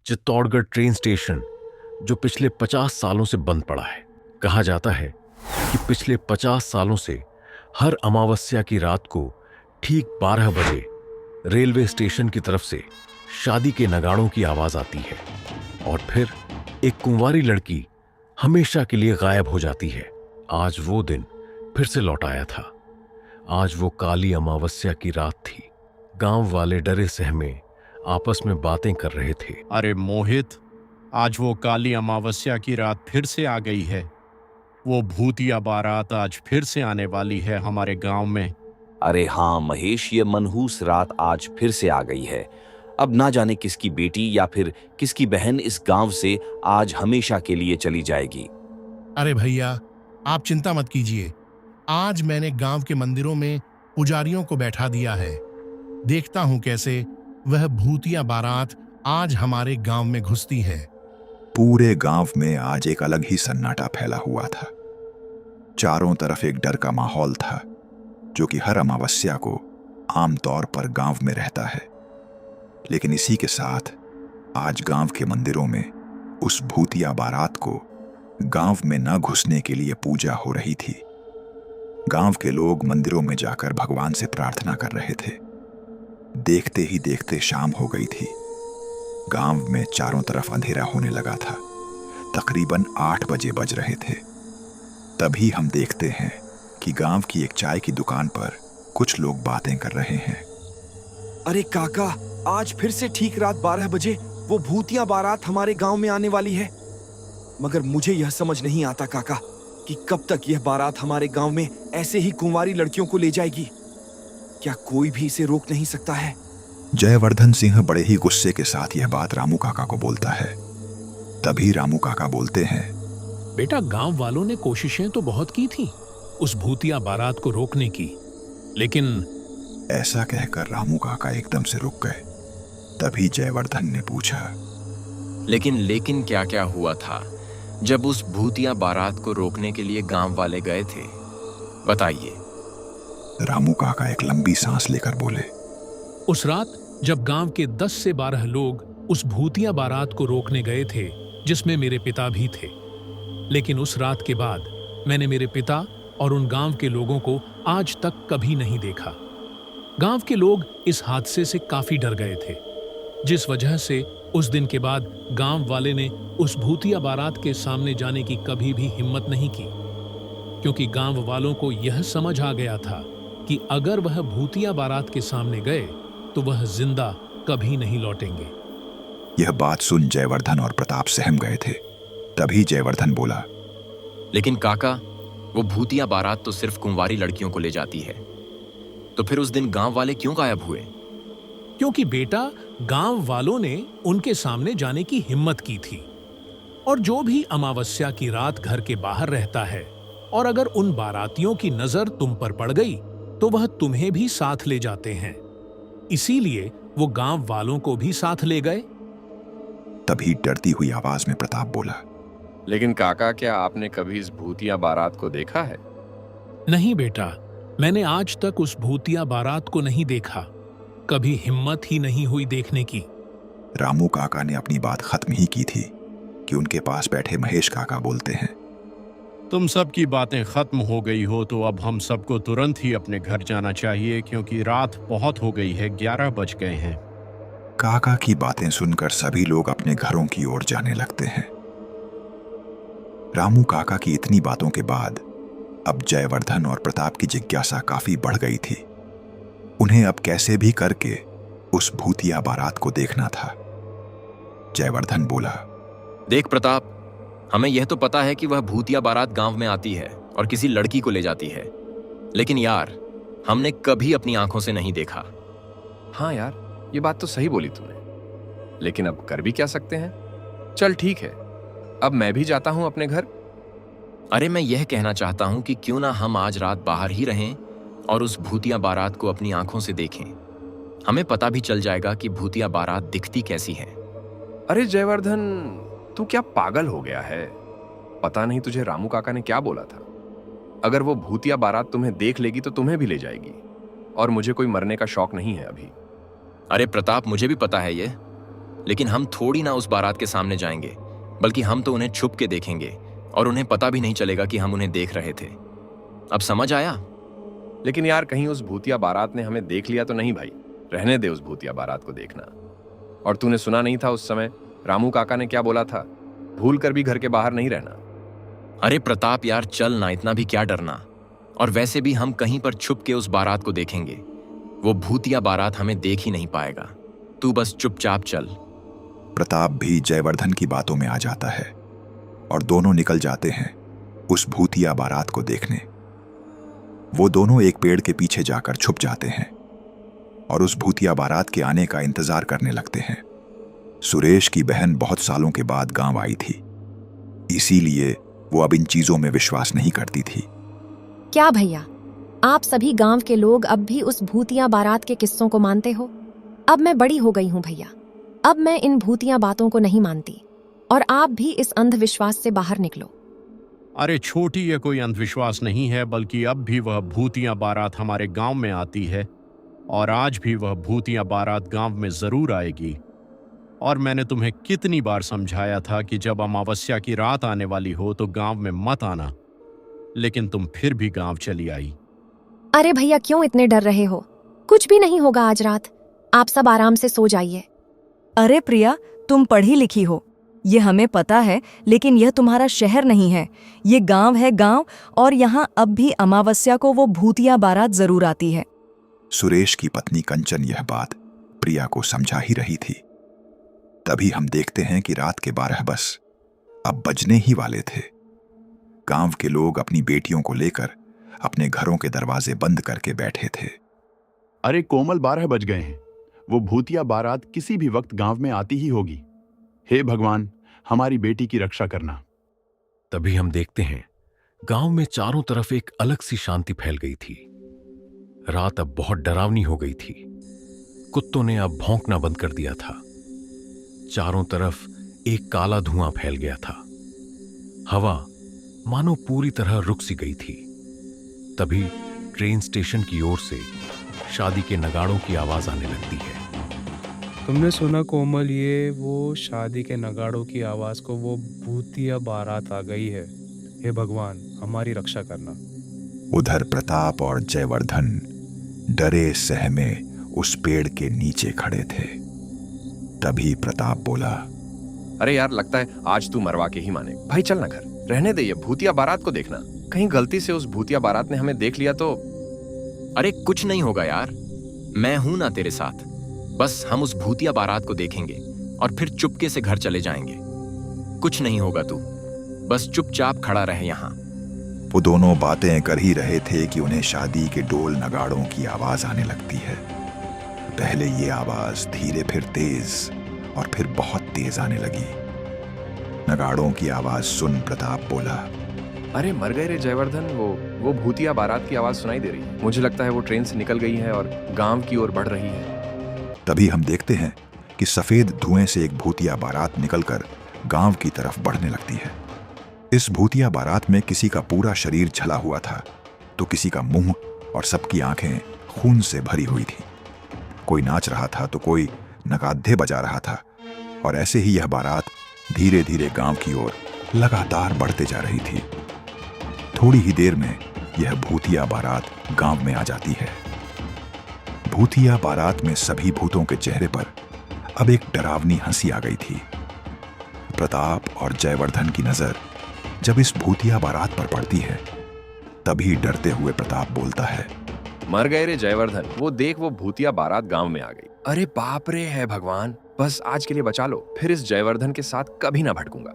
Chittorgarh train station जो पिछले 50 सालों से बंद पड़ा है। कहा जाता है कि पिछले 50 सालों से हर अमावस्या की रात को ठीक 12 बजे रेलवे स्टेशन की तरफ से शादी के नगाड़ों की आवाज आती है और फिर एक कुंवारी लड़की हमेशा के लिए गायब हो जाती है। आज वो दिन फिर से लौट आया था। आज वो काली अमावस्या की रात थी। गांव वाले डरे सहमे आपस में बातें कर रहे थे। अरे मोहित, आज वो काली अमावस्या की रात फिर से आ गई है। वो भूतिया बारात आज फिर से आने वाली है हमारे गांव में। अरे हाँ महेश, ये मनहूस रात आज फिर से आ गई है। अब ना जाने किसकी बेटी या फिर किसकी बहन इस गांव से आज हमेशा के लिए चली जाएगी। अरे भैया, आप चिंता मत कीजिए। आज मैंने गांव के मंदिरों में पुजारियों को बैठा दिया है। देखता हूं कैसे वह भूतिया बारात आज हमारे गांव में घुसती है। पूरे गांव में आज एक अलग ही सन्नाटा फैला हुआ था। चारों तरफ एक डर का माहौल था जो कि हर अमावस्या को आमतौर पर गांव में रहता है। लेकिन इसी के साथ आज गांव के मंदिरों में उस भूतिया बारात को गांव में न घुसने के लिए पूजा हो रही थी। गांव के लोग मंदिरों में जाकर भगवान से प्रार्थना कर रहे थे। देखते ही देखते शाम हो गई थी। गांव में चारों तरफ अंधेरा होने लगा था। तकरीबन 8 बजे बज रहे थे। तभी हम देखते हैं कि गांव की एक चाय की दुकान पर कुछ लोग बातें कर रहे हैं। अरे काका, आज फिर से ठीक रात 12 बजे वो भूतिया बारात हमारे गांव में आने वाली है। मगर मुझे यह समझ नहीं आता काका कि कब तक यह बारात हमारे गांव में ऐसे ही कुंवारी लड़कियों को ले जाएगी। क्या कोई भी इसे रोक नहीं सकता है? जयवर्धन सिंह बड़े ही गुस्से के साथ यह बात रामू काका को बोलता है। तभी रामू काका बोलते हैं, बेटा, गांव वालों ने कोशिशें तो बहुत की थी उस भूतिया बारात को रोकने की, लेकिन ऐसा कहकर रामू काका एकदम से रुक गए। तभी जयवर्धन ने पूछा, लेकिन क्या क्या हुआ था जब उस भूतिया बारात को रोकने के लिए गांव वाले गए थे? बताइए। रामू काका एक लंबी सांस लेकर बोले, उस रात जब गांव के 10 से 12 लोग उस भूतिया बारात को रोकने गए थे, जिसमें मेरे पिता भी थे। लेकिन उस रात के बाद मैंने मेरे पिता और उन गांव के लोगों को आज तक कभी नहीं देखा। गांव के लोग इस हादसे से काफी डर गए थे, जिस वजह से उस दिन के बाद गांव वाले ने उस भूतिया बारात के सामने जाने की कभी भी हिम्मत नहीं की, क्योंकि गांव वालों को यह समझ आ गया था कि अगर वह भूतिया बारात के सामने गए तो वह जिंदा कभी नहीं लौटेंगे। यह बात सुन जयवर्धन और प्रताप सहम गए थे। तभी जयवर्धन बोला, लेकिन काका, वो भूतिया बारात तो सिर्फ कुंवारी लड़कियों को ले जाती है, तो फिर उस दिन गांव वाले क्यों गायब हुए? क्योंकि बेटा, गांव वालों ने उनके सामने जाने की हिम्मत की थी। और जो भी अमावस्या की रात घर के बाहर रहता है और अगर उन बारातियों की नजर तुम पर पड़ गई तो वह तुम्हें भी साथ ले जाते हैं। इसीलिए वो गांव वालों को भी साथ ले गए। तभी डरती हुई आवाज में प्रताप बोला, लेकिन काका, क्या आपने कभी इस भूतिया बारात को देखा है? नहीं बेटा, मैंने आज तक उस भूतिया बारात को नहीं देखा। कभी हिम्मत ही नहीं हुई देखने की। रामू काका ने अपनी बात खत्म ही की थी कि उनके पास बैठे महेश काका बोलते हैं, तुम सबकी बातें खत्म हो गई हो तो अब हम सबको तुरंत ही अपने घर जाना चाहिए, क्योंकि रात बहुत हो गई है, 11 बज गए हैं। काका की बातें सुनकर सभी लोग अपने घरों की ओर जाने लगते हैं। रामू काका की इतनी बातों के बाद अब जयवर्धन और प्रताप की जिज्ञासा काफी बढ़ गई थी। उन्हें अब कैसे भी करके उस भूतिया बारात को देखना था। जयवर्धन बोला, देख प्रताप, हमें यह तो पता है कि वह भूतिया बारात गांव में आती है और किसी लड़की को ले जाती है, लेकिन यार, हमने कभी अपनी आंखों से नहीं देखा। हाँ यार, ये बात तो सही बोली तूने, लेकिन अब कर भी क्या सकते हैं? चल ठीक है, अब मैं भी जाता हूं अपने घर। अरे मैं यह कहना चाहता हूं कि क्यों ना हम आज रात बाहर ही रहें और उस भूतिया बारात को अपनी आंखों से देखें। हमें पता भी चल जाएगा कि भूतिया बारात दिखती कैसी है। अरे जयवर्धन, तू क्या पागल हो गया है? पता नहीं तुझे रामू काका ने क्या बोला था। अगर वो भूतिया बारात तुम्हें देख लेगी तो तुम्हें भी ले जाएगी, और मुझे कोई मरने का शौक नहीं है अभी। अरे प्रताप, मुझे भी पता है ये, लेकिन हम थोड़ी ना उस बारात के सामने जाएंगे, बल्कि हम तो उन्हें छुप के देखेंगे और उन्हें पता भी नहीं चलेगा कि हम उन्हें देख रहे थे। अब समझ आया? लेकिन यार कहीं उस भूतिया बारात ने हमें देख लिया तो नहीं भाई। रहने दे उस भूतिया बारात को देखना। और तूने सुना नहीं था उस समय रामू काका ने क्या बोला था? भूल कर भी घर के बाहर नहीं रहना। अरे प्रताप यार, चल ना, इतना भी क्या डरना। और वैसे भी हम कहीं पर छुप के उस बारात को देखेंगे। वो भूतिया बारात हमें देख ही नहीं पाएगा। तू बस चुपचाप चल। प्रताप भी जयवर्धन की बातों में आ जाता है और दोनों निकल जाते हैं उस भूतिया बारात को देखने। वो दोनों एक पेड़ के पीछे जाकर छुप जाते हैं और उस भूतिया बारात के आने का इंतजार करने लगते हैं। सुरेश की बहन बहुत सालों के बाद गांव आई थी, इसीलिए वो अब इन चीजों में विश्वास नहीं करती थी। क्या भैया, आप सभी गांव के लोग अब भी उस भूतिया बारात के किस्सों को मानते हो? अब मैं बड़ी हो गई हूं भैया, अब मैं इन भूतिया बातों को नहीं मानती और आप भी इस अंधविश्वास से बाहर निकलो। अरे छोटी, ये कोई अंधविश्वास नहीं है, बल्कि अब भी वह भूतिया बारात हमारे गांव में आती है और आज भी वह भूतिया बारात गांव में जरूर आएगी। और मैंने तुम्हें कितनी बार समझाया था कि जब अमावस्या की रात आने वाली हो तो गांव में मत आना, लेकिन तुम फिर भी गांव चली आई। अरे भैया, क्यों इतने डर रहे हो? कुछ भी नहीं होगा आज रात, आप सब आराम से सो जाइए। अरे प्रिया, तुम पढ़ी लिखी हो, ये हमें पता है, लेकिन यह तुम्हारा शहर नहीं है, ये गांव है गांव, और यहाँ अब भी अमावस्या को वो भूतिया बारात जरूर आती है। सुरेश की पत्नी कंचन यह बात प्रिया को समझा ही रही थी। तभी हम देखते हैं कि रात के 12 बस अब बजने ही वाले थे। गांव के लोग अपनी बेटियों को लेकर अपने घरों के दरवाजे बंद करके बैठे थे। अरे कोमल, 12 बज गए हैं। वो भूतिया बारात किसी भी वक्त गांव में आती ही होगी। हे भगवान, हमारी बेटी की रक्षा करना। तभी हम देखते हैं गांव में चारों तरफ एक अलग सी शांति फैल गई थी। रात अब बहुत डरावनी हो गई थी। कुत्तों ने अब भौंकना बंद कर दिया था। चारों तरफ एक काला धुआं फैल गया था। हवा मानो पूरी तरह रुक सी गई थी। तभी ट्रेन स्टेशन की ओर से शादी के नगाड़ों की आवाज आने लगती है। तुमने सुना कोमल, ये वो शादी के नगाड़ों की आवाज को वो भूतिया बारात आ गई है। हे भगवान, हमारी रक्षा करना। उधर प्रताप और जयवर्धन डरे सहमे उस पेड़ के नीचे खड़े थे। तभी प्रताप बोला, अरे यार, लगता है आज तू मरवा के ही माने। भाई चल ना घर, रहने दे ये भूतिया बारात को देखना। कहीं गलती से उस भूतिया बारात ने हमें देख लिया तो। अरे कुछ नहीं होगा यार, मैं हूं ना तेरे साथ। बस हम उस भूतिया बारात को देखेंगे और फिर चुपके से घर चले जाएंगे। कुछ नहीं होगा, तू बस चुपचाप खड़ा रहे यहाँ। वो दोनों बातें कर ही रहे थे कि उन्हें शादी के डोल नगाड़ों की आवाज आने लगती है। पहले ये आवाज धीरे, फिर तेज और फिर बहुत तेज आने लगी। नगाड़ों की आवाज सुन प्रताप बोला, अरे मर गए रे जयवर्धन, वो भूतिया बारात की आवाज सुनाई दे रही है। मुझे लगता है वो ट्रेन से निकल गई है और गांव की ओर बढ़ रही है। तभी हम देखते हैं कि सफेद धुएं से एक भूतिया बारात निकलकर गांव की तरफ बढ़ने लगती है। इस भूतिया बारात में किसी का पूरा शरीर झला हुआ था, तो किसी का मुंह और सबकी आंखें खून से भरी हुई थी। कोई नाच रहा था तो कोई नगाड़े बजा रहा था, और ऐसे ही यह बारात धीरे धीरे गांव की ओर लगातार बढ़ते जा रही थी। थोड़ी ही देर में यह भूतिया बारात गांव में आ जाती है। भूतिया बारात में सभी भूतों के चेहरे पर अब एक डरावनी हंसी आ गई थी। प्रताप और जयवर्धन की नजर जब इस भूतिया बारात पर पड़ती है, तभी डरते हुए प्रताप बोलता है, मर गए रे जयवर्धन, वो देख वो भूतिया बारात गांव में आ गई। अरे बाप रे, है भगवान, बस आज के लिए बचा लो, फिर इस जयवर्धन के साथ कभी ना भटकूंगा।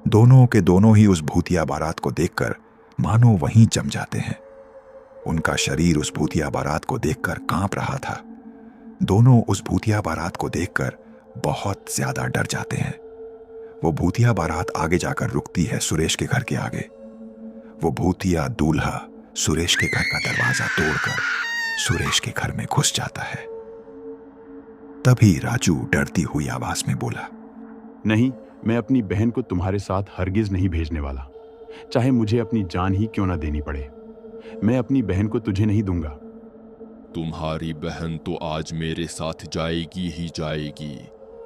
दोनों के दोनों ही उस भूतिया बारात को देखकर मानो वहीं जम जाते हैं। उनका शरीर उस भूतिया बारात को देखकर कांप रहा था। दोनों उस भूतिया बारात को देखकर बहुत ज्यादा डर जाते हैं। वो भूतिया बारात आगे जाकर रुकती है सुरेश के घर के आगे। वो भूतिया दूल्हा सुरेश के घर का दरवाजा तोड़कर सुरेश के घर में घुस जाता है। तभी राजू डरती हुई आवाज में बोला, नहीं, मैं अपनी बहन को तुम्हारे साथ हरगिज नहीं भेजने वाला, चाहे मुझे अपनी जान ही क्यों ना देनी पड़े। मैं अपनी बहन को तुझे नहीं दूंगा। तुम्हारी बहन तो आज मेरे साथ जाएगी ही जाएगी।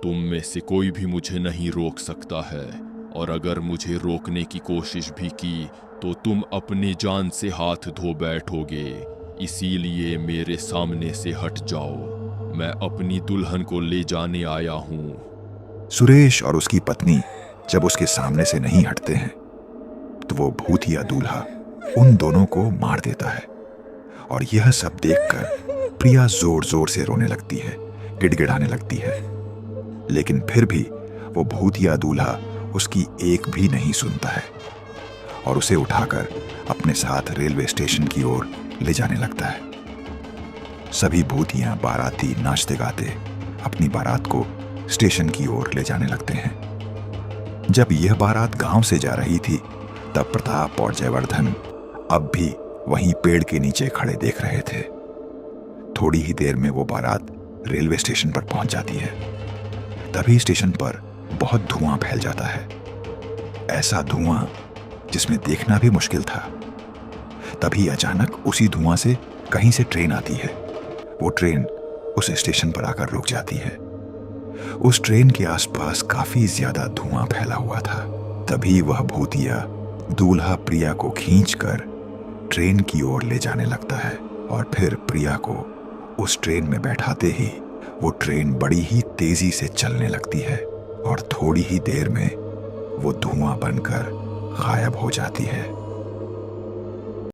तुम में से कोई भी मुझे नहीं रोक सकता है, और अगर मुझे रोकने की कोशिश भी की तो तुम अपनी जान से हाथ धो बैठोगे। इसीलिए मेरे सामने से हट जाओ। मैं अपनी दुल्हन को ले जाने आया हूँ। सुरेश और उसकी पत्नी जब उसके सामने से नहीं हटते हैं तो वो भूतिया दूल्हा उन दोनों को मार देता है। और यह सब देखकर प्रिया जोर जोर से रोने लगती है, गिड़गिड़ाने लगती है। लेकिन फिर भी वो भूतिया दूल्हा उसकी एक भी नहीं सुनता है और उसे उठाकर अपने साथ रेलवे स्टेशन की ओर ले जाने लगता है। सभी भूतियां बाराती नाचते गाते अपनी बारात को स्टेशन की ओर ले जाने लगते हैं। जब यह बारात गांव से जा रही थी तब प्रताप और जयवर्धन अब भी वहीं पेड़ के नीचे खड़े देख रहे थे। थोड़ी ही देर में वो बारात रेलवे स्टेशन पर पहुंच जाती है। तभी स्टेशन पर बहुत धुआं फैल जाता है, ऐसा धुआं जिसमें देखना भी मुश्किल था। तभी अचानक उसी धुआं से कहीं से ट्रेन आती है। वो ट्रेन उस स्टेशन पर आकर रुक जाती है। उस ट्रेन के आसपास काफी ज्यादा धुआं फैला हुआ था। तभी वह भूतिया दूल्हा प्रिया को खींचकर ट्रेन की ओर ले जाने लगता है और फिर प्रिया को उस ट्रेन में बैठाते ही वो ट्रेन बड़ी ही तेजी से चलने लगती है और थोड़ी ही देर में वो धुआं बनकर गायब हो जाती है।